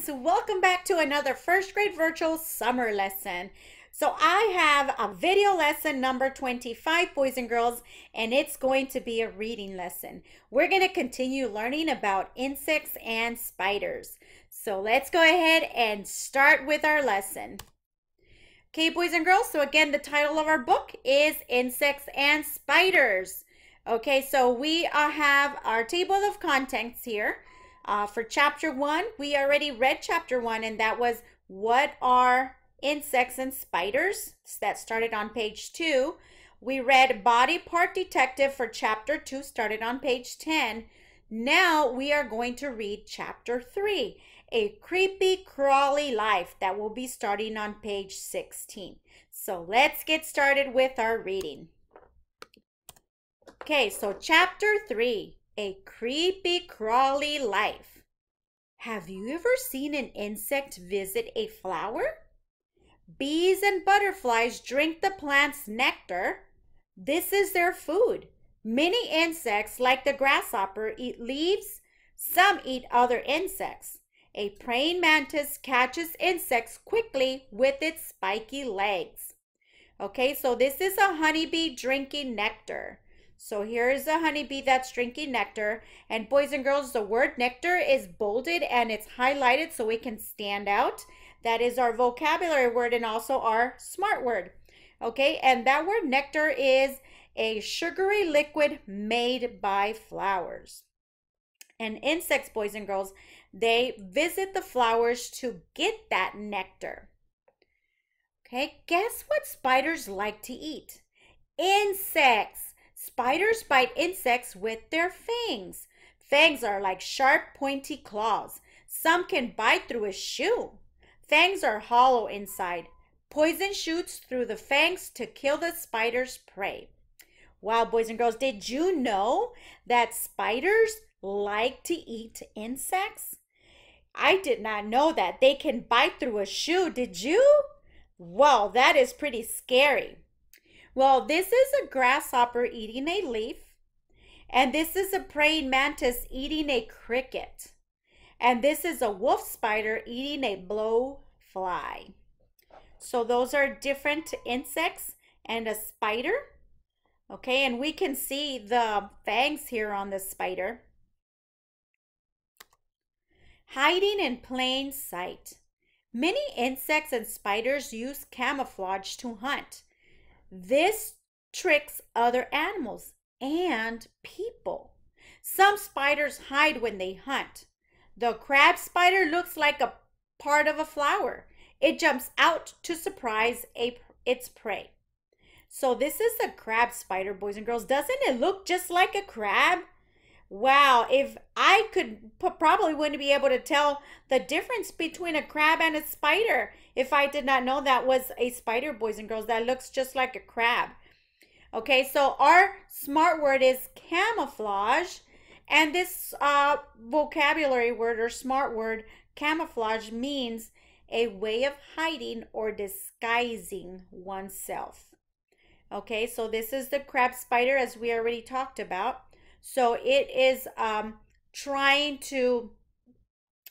friends, welcome back to another first grade virtual summer lesson. So I have a video lesson number 25, boys and girls, and it's going to be a reading lesson. We're going to continue learning about insects and spiders. So let's go ahead and start with our lesson. Okay, boys and girls, so again, the title of our book is Insects and Spiders. Okay, so we have our table of contents here. For chapter 1, we already read chapter 1, and that was what are insects and spiders. That started on page 2. We read Body Part Detective for chapter 2, started on page 10. Now we are going to read chapter 3, A Creepy Crawly Life, that will be starting on page 16. So let's get started with our reading. Okay, so chapter 3. A creepy crawly life. Have you ever seen an insect visit a flower? Bees and butterflies drink the plant's nectar. This is their food. Many insects, like the grasshopper, eat leaves. Some eat other insects. A praying mantis catches insects quickly with its spiky legs. Okay, so this is a honeybee drinking nectar. So here is a honeybee that's drinking nectar. And boys and girls, the word nectar is bolded and it's highlighted so it can stand out. That is our vocabulary word and also our smart word. Okay, and that word nectar is a sugary liquid made by flowers. And insects, boys and girls, they visit the flowers to get that nectar. Okay, guess what spiders like to eat? Insects. Spiders bite insects with their fangs. Fangs are like sharp, pointy claws. Some can bite through a shoe. Fangs are hollow inside. Poison shoots through the fangs to kill the spider's prey. Wow, boys and girls, did you know that spiders like to eat insects? I did not know that. They can bite through a shoe. Did you? Wow, that is pretty scary. Well, this is a grasshopper eating a leaf, and this is a praying mantis eating a cricket, and this is a wolf spider eating a blowfly. So those are different insects and a spider. Okay, and we can see the fangs here on the spider. Hiding in plain sight. Many insects and spiders use camouflage to hunt. This tricks other animals and people. Some spiders hide when they hunt. The crab spider looks like a part of a flower. It jumps out to surprise its prey. So this is a crab spider, boys and girls. Doesn't it look just like a crab? Wow, if I could, probably wouldn't be able to tell the difference between a crab and a spider if I did not know that was a spider, boys and girls. That looks just like a crab. Okay, so our smart word is camouflage. And this vocabulary word or smart word, camouflage, means a way of hiding or disguising oneself. Okay, so this is the crab spider, as we already talked about. So it is trying to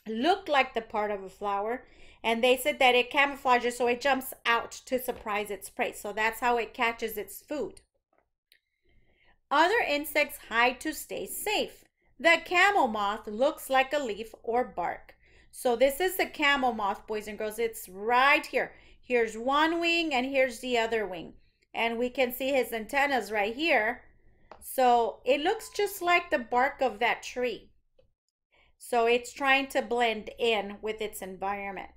look like the part of a flower. And they said that it camouflages so it jumps out to surprise its prey. So that's how it catches its food. Other insects hide to stay safe. The camel moth looks like a leaf or bark. So this is the camel moth, boys and girls. It's right here. Here's one wing and here's the other wing. And we can see his antennas right here. So it looks just like the bark of that tree. So it's trying to blend in with its environment.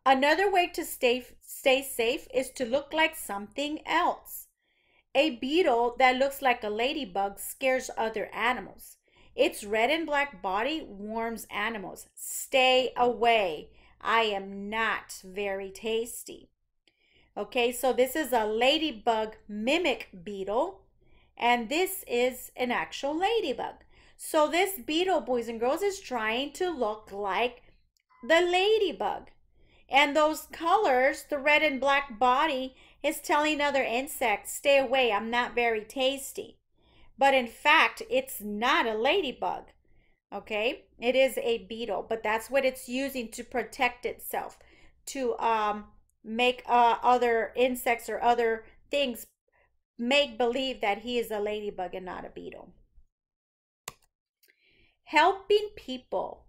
Another way to stay safe is to look like something else. A beetle that looks like a ladybug scares other animals. Its red and black body warns animals. Stay away. I am not very tasty. Okay, so this is a ladybug mimic beetle. And this is an actual ladybug. So this beetle, boys and girls, is trying to look like the ladybug. And those colors, the red and black body, is telling other insects, stay away, I'm not very tasty. But in fact, it's not a ladybug. Okay, it is a beetle, but that's what it's using to protect itself, to make other insects or other things make believe that he is a ladybug and not a beetle. Helping people.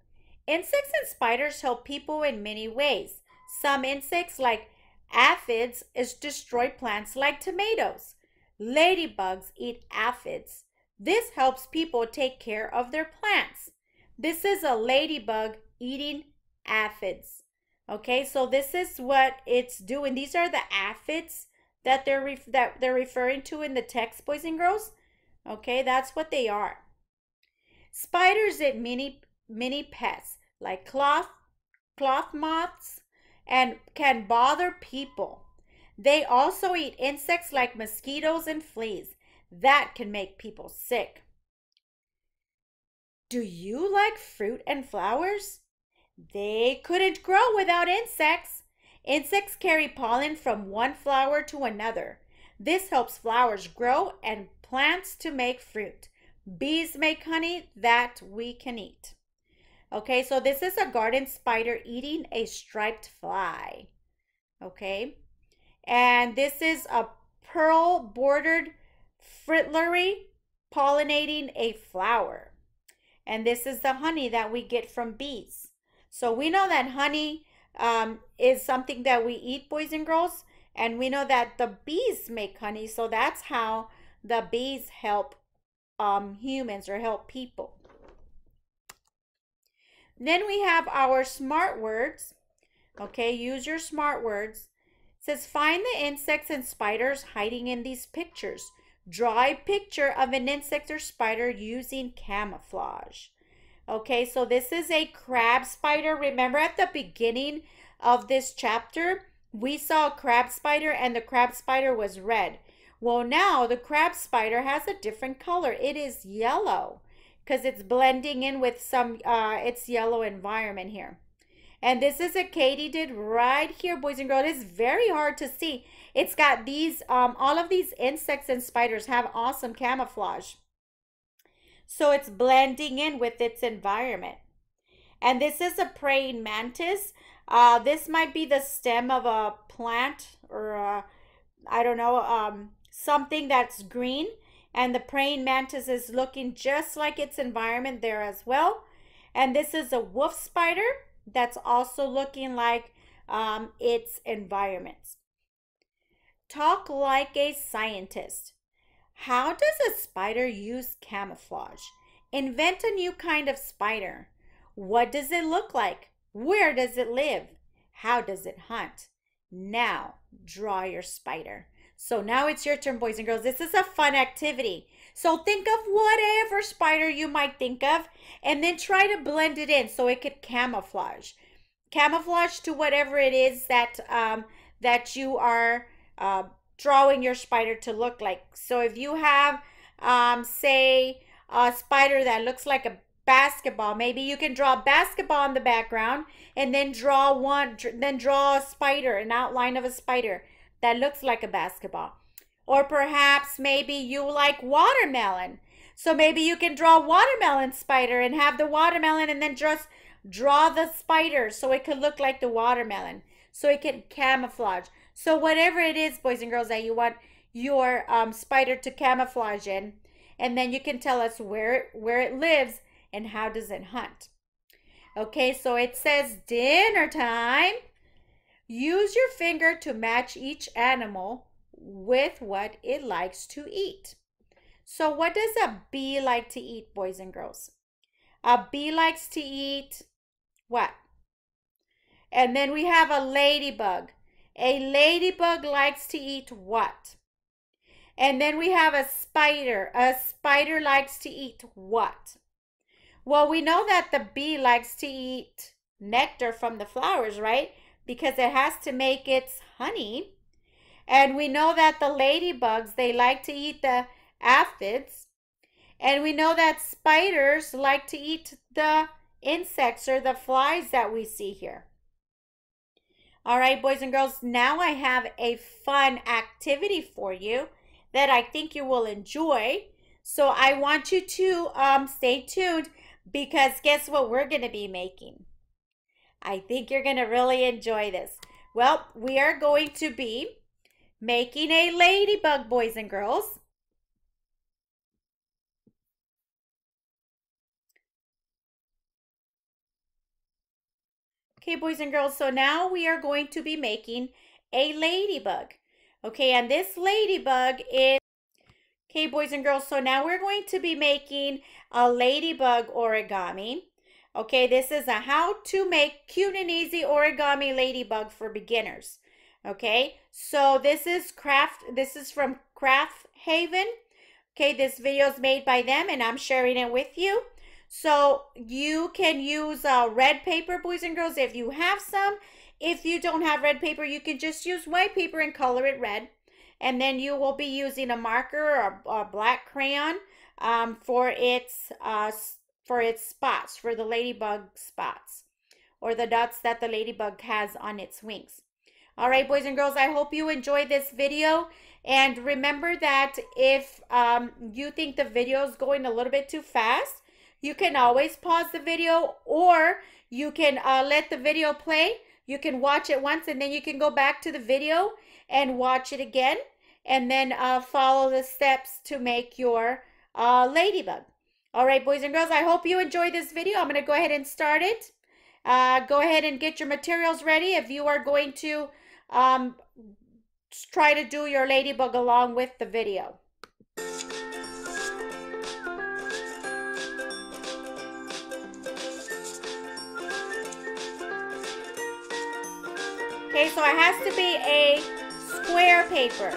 Insects and spiders help people in many ways. Some insects, like aphids, destroy plants like tomatoes. Ladybugs eat aphids. This helps people take care of their plants. This is a ladybug eating aphids. Okay, so this is what it's doing. These are the aphids that they're referring to in the text, boys and girls. Okay, that's what they are. Spiders eat many pests like cloth moths and can bother people. They also eat insects like mosquitoes and fleas that can make people sick. Do you like fruit and flowers? They couldn't grow without insects. Insects carry pollen from one flower to another. This helps flowers grow and plants to make fruit. Bees make honey that we can eat. Okay, so this is a garden spider eating a striped fly. Okay, and this is a pearl bordered fritillary pollinating a flower. And this is the honey that we get from bees. So we know that honey is something that we eat, boys and girls. And we know that the bees make honey. So that's how the bees help humans or help people. Then we have our smart words. Okay, use your smart words. It says, find the insects and spiders hiding in these pictures. Draw a picture of an insect or spider using camouflage. Okay, so this is a crab spider. Remember at the beginning of this chapter, we saw a crab spider and the crab spider was red. Well, now the crab spider has a different color. It is yellow because it's blending in with some its yellow environment here. And this is a katydid right here, boys and girls. It's very hard to see. It's got these, all of these insects and spiders have awesome camouflage. So it's blending in with its environment. And this is a praying mantis. This might be the stem of a plant or I don't know, something that's green. And the praying mantis is looking just like its environment there as well. And this is a wolf spider that's also looking like its environments. Talk like a scientist. How does a spider use camouflage? Invent a new kind of spider. What does it look like? Where does it live? How does it hunt? Now, draw your spider. So now it's your turn, boys and girls. This is a fun activity. So think of whatever spider you might think of and then try to blend it in so it could camouflage. Camouflage to whatever it is that, that you are drawing your spider to look like. So if you have, say, a spider that looks like a basketball, maybe you can draw a basketball in the background and then draw a spider, an outline of a spider that looks like a basketball. Or perhaps maybe you like watermelon. So maybe you can draw a watermelon spider and have the watermelon and then just draw the spider so it could look like the watermelon. So it can camouflage. So whatever it is, boys and girls, that you want your spider to camouflage in. And then you can tell us where it lives and how does it hunt. Okay, so it says dinner time. Use your finger to match each animal with what it likes to eat. So what does a bee like to eat, boys and girls? A bee likes to eat what? And then we have a ladybug. A ladybug likes to eat what? And then we have a spider. A spider likes to eat what? Well, we know that the bee likes to eat nectar from the flowers, right? Because it has to make its honey. And we know that the ladybugs, they like to eat the aphids. And we know that spiders like to eat the insects or the flies that we see here. All right, boys and girls, now I have a fun activity for you that I think you will enjoy. So I want you to stay tuned because guess what we're going to be making? I think you're going to really enjoy this. Well, we are going to be making a ladybug, boys and girls. Okay, boys and girls, so now we are going to be making a ladybug. Okay, and this ladybug is, okay, boys and girls, so now we're going to be making a ladybug origami. Okay, this is a how to make cute and easy origami ladybug for beginners. Okay, so this is from Craft Haven. Okay, this video is made by them and I'm sharing it with you. So you can use red paper, boys and girls, if you have some. If you don't have red paper, you can just use white paper and color it red. And then you will be using a marker or a black crayon for its spots, for the ladybug spots, or the dots that the ladybug has on its wings. All right, boys and girls, I hope you enjoyed this video. And remember that if you think the video is going a little bit too fast, you can always pause the video, or you can let the video play. You can watch it once and then you can go back to the video and watch it again, and then follow the steps to make your ladybug. All right, boys and girls, I hope you enjoyed this video. I'm going to go ahead and start it. Go ahead and get your materials ready if you are going to try to do your ladybug along with the video. Okay, so it has to be a square paper.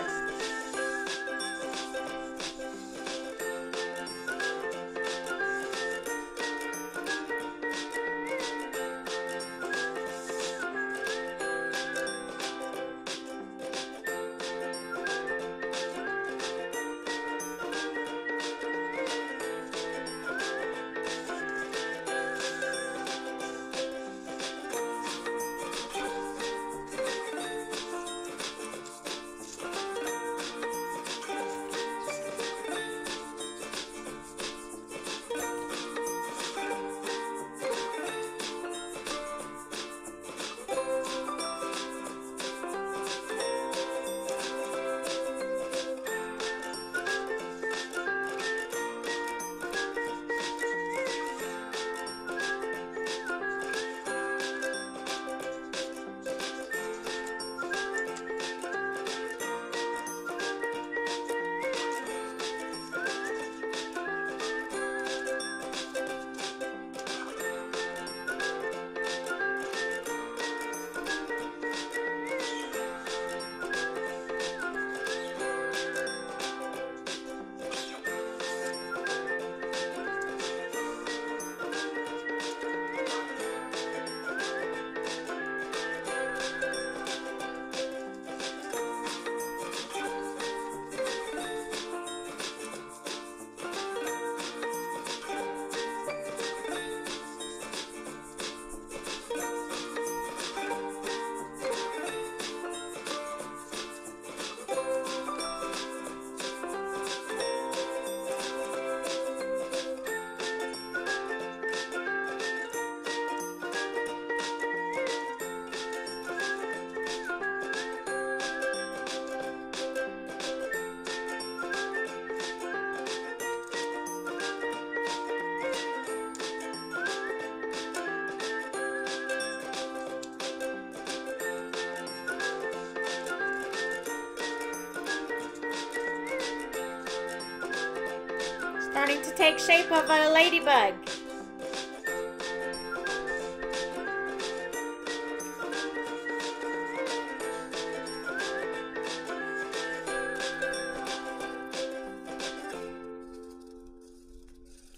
Starting to take shape of a ladybug.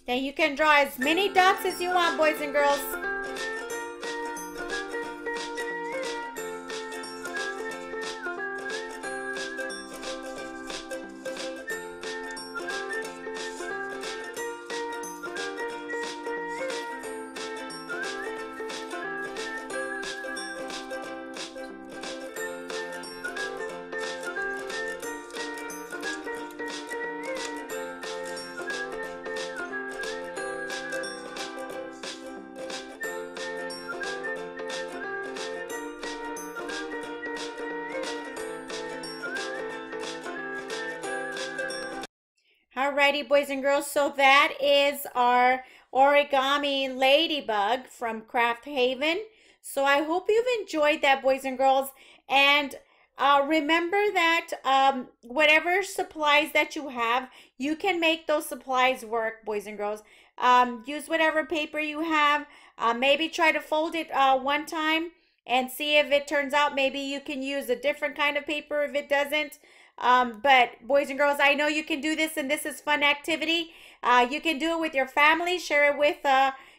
Then you can draw as many dots as you want, boys and girls. Alrighty, boys and girls, so that is our origami ladybug from Craft Haven. So I hope you've enjoyed that, boys and girls. And remember that whatever supplies that you have, you can make those supplies work, boys and girls. Use whatever paper you have. Maybe try to fold it one time and see if it turns out. Maybe you can use a different kind of paper if it doesn't. But boys and girls, I know you can do this, and this is fun activity. You can do it with your family. Share it with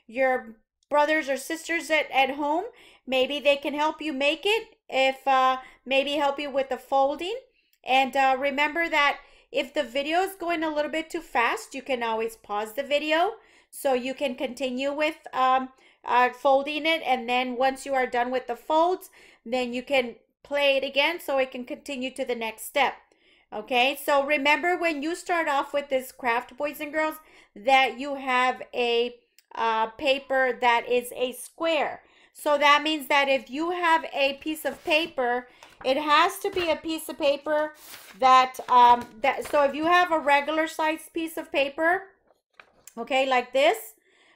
your brothers or sisters at home. Maybe they can help you make it. If maybe help you with the folding. And remember that if the video is going a little bit too fast, you can always pause the video so you can continue with folding it. And then once you are done with the folds, then you can play it again so it can continue to the next step. Okay, so remember when you start off with this craft, boys and girls, that you have a paper that is a square. So that means that if you have a piece of paper, it has to be a piece of paper that, so if you have a regular sized piece of paper, okay, like this,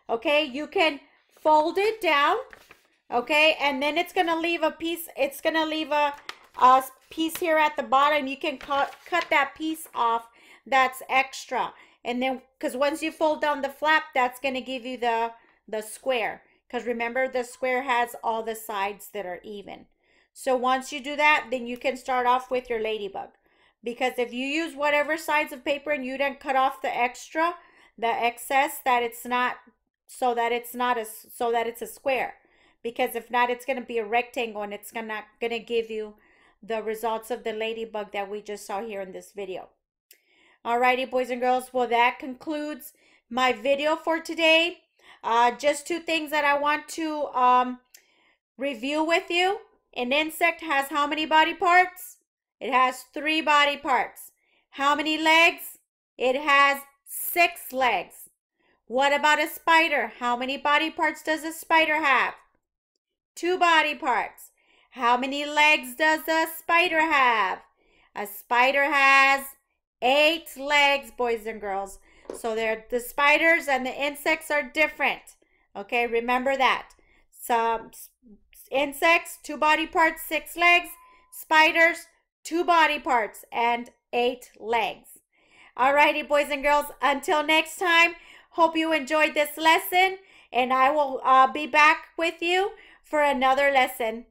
okay, you can fold it down, okay, and then it's going to leave a piece, it's going to leave a piece here at the bottom. You can cut that piece off that's extra. And then, because once you fold down the flap, that's going to give you the square. Because remember, the square has all the sides that are even. So once you do that, then you can start off with your ladybug. Because if you use whatever sides of paper and you don't cut off the extra, the excess, that it's not, so that it's a square. Because if not, it's going to be a rectangle, and it's not going to give you the results of the ladybug that we just saw here in this video. Alrighty, boys and girls, well, that concludes my video for today. Just two things that I want to review with you. An insect has how many body parts? It has 3 body parts. How many legs? It has 6 legs. What about a spider? How many body parts does a spider have? 2 body parts. How many legs does a spider have? A spider has 8 legs, boys and girls. So the spiders and the insects are different. Okay, remember that. Some insects, 2 body parts, 6 legs. Spiders, 2 body parts and 8 legs. Alrighty, boys and girls, until next time, hope you enjoyed this lesson, and I will be back with you for another lesson.